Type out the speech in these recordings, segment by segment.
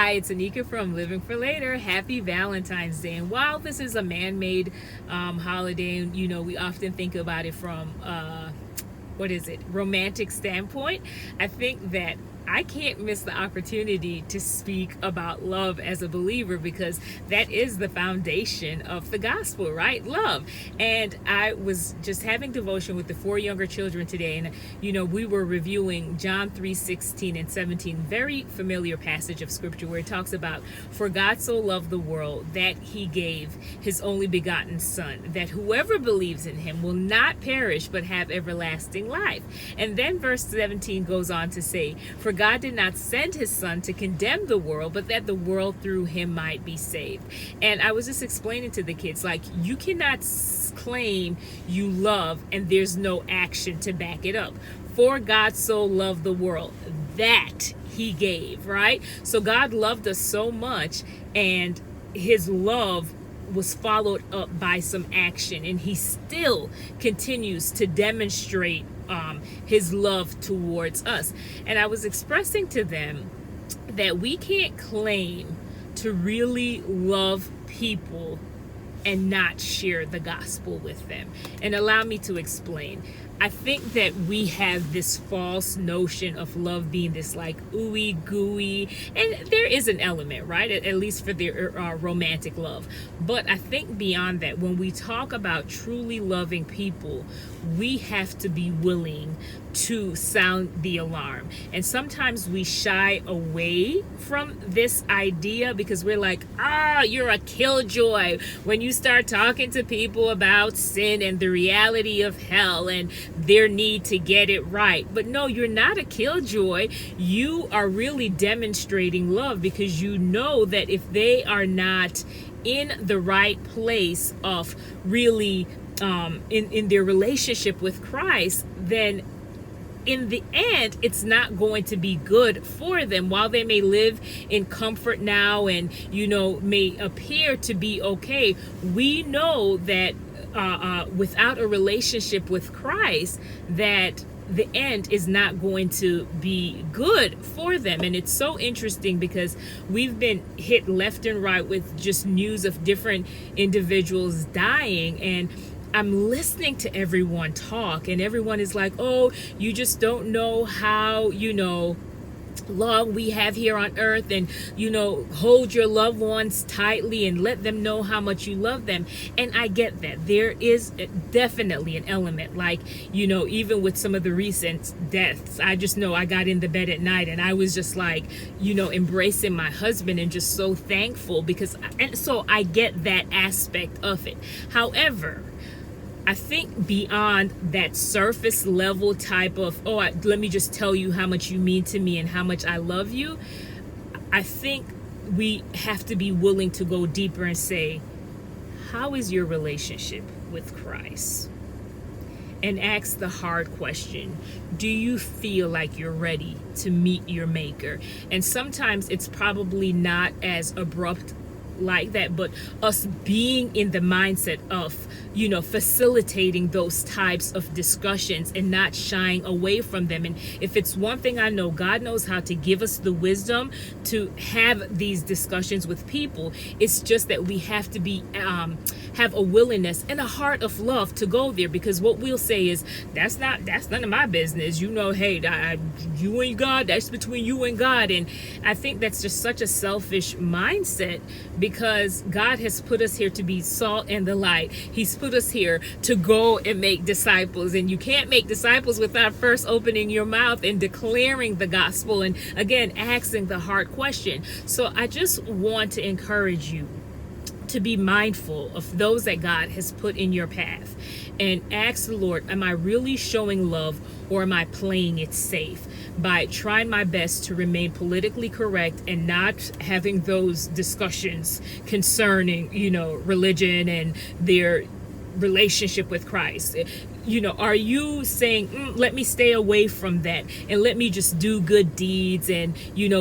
Hi, it's Anika from Living for Later. Happy Valentine's Day. And while this is a man-made holiday, and we often think about it from romantic standpoint, I think that I can't miss the opportunity to speak about love as a believer, because that is the foundation of the gospel, right? Love. And I was just having devotion with the 4 younger children today, and we were reviewing John 3:16 and 17, very familiar passage of scripture where it talks about, for God so loved the world that he gave his only begotten son, that whoever believes in him will not perish but have everlasting life. And then verse 17 goes on to say, for God did not send his son to condemn the world, but that the world through him might be saved. And I was just explaining to the kids, like, you cannot claim you love and there's no action to back it up. For God so loved the world that he gave, right? So God loved us so much, and his love was followed up by some action, and he still continues to demonstrate his love towards us. And I was expressing to them that we can't claim to really love people and not share the gospel with them. And allow me to explain. I think that we have this false notion of love being this like ooey gooey, and there is an element, right? At least for the romantic love. But I think beyond that, when we talk about truly loving people, we have to be willing to sound the alarm. And sometimes we shy away from this idea because we're like, you're a killjoy when you start talking to people about sin and the reality of hell and their need to get it right. But no, you're not a killjoy. You are really demonstrating love, because you know that if they are not in the right place of really in their relationship with Christ, then in the end, it's not going to be good for them. While they may live in comfort now and, may appear to be okay, we know that without a relationship with Christ, that the end is not going to be good for them. And it's so interesting because we've been hit left and right with just news of different individuals dying, and I'm listening to everyone talk, and everyone is like, oh, you just don't know how, long we have here on earth, and hold your loved ones tightly and let them know how much you love them. And I get that there is definitely an element, like even with some of the recent deaths, I just know I got in the bed at night and I was just like embracing my husband and just so thankful, and so I get that aspect of it. However, I think beyond that surface level type of, let me just tell you how much you mean to me and how much I love you, I think we have to be willing to go deeper and say, how is your relationship with Christ? And ask the hard question, do you feel like you're ready to meet your maker? And sometimes it's probably not as abrupt like that, but us being in the mindset of facilitating those types of discussions and not shying away from them. And if it's one thing I know, God knows how to give us the wisdom to have these discussions with people. It's just that we have to be have a willingness and a heart of love to go there, because what we'll say is, that's none of my business, hey, you and God, that's between you and God. And I think that's just such a selfish mindset, because God has put us here to be salt and the light. He's put us here to go and make disciples, and you can't make disciples without first opening your mouth and declaring the gospel, and again asking the hard question. So I just want to encourage you to be mindful of those that God has put in your path, and ask the Lord, am I really showing love, or am I playing it safe by trying my best to remain politically correct and not having those discussions concerning religion and their relationship with Christ? Are you saying, let me stay away from that and let me just do good deeds and,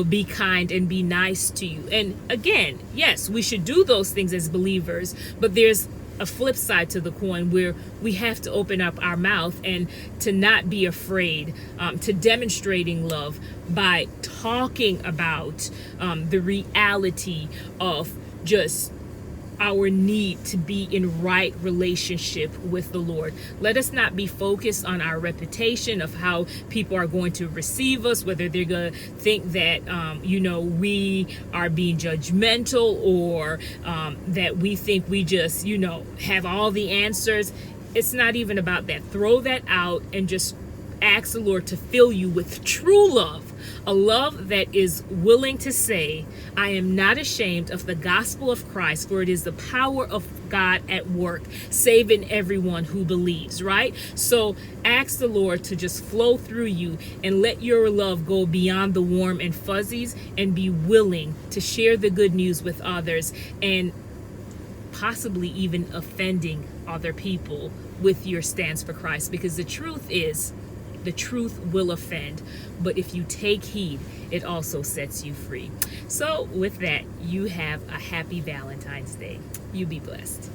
be kind and be nice to you? And again, yes, we should do those things as believers, but there's a flip side to the coin where we have to open up our mouth and to not be afraid, to demonstrating love by talking about the reality of just our need to be in right relationship with the Lord. Let us not be focused on our reputation of how people are going to receive us, whether they're going to think that, we are being judgmental, or that we think we just, have all the answers. It's not even about that. Throw that out and just ask the Lord to fill you with true love. A love that is willing to say, I am not ashamed of the gospel of Christ, for it is the power of God at work, saving everyone who believes, right? So ask the Lord to just flow through you and let your love go beyond the warm and fuzzies, and be willing to share the good news with others, and possibly even offending other people with your stance for Christ. Because the truth is, the truth will offend, but if you take heed, it also sets you free. So with that, you have a happy Valentine's Day. You be blessed.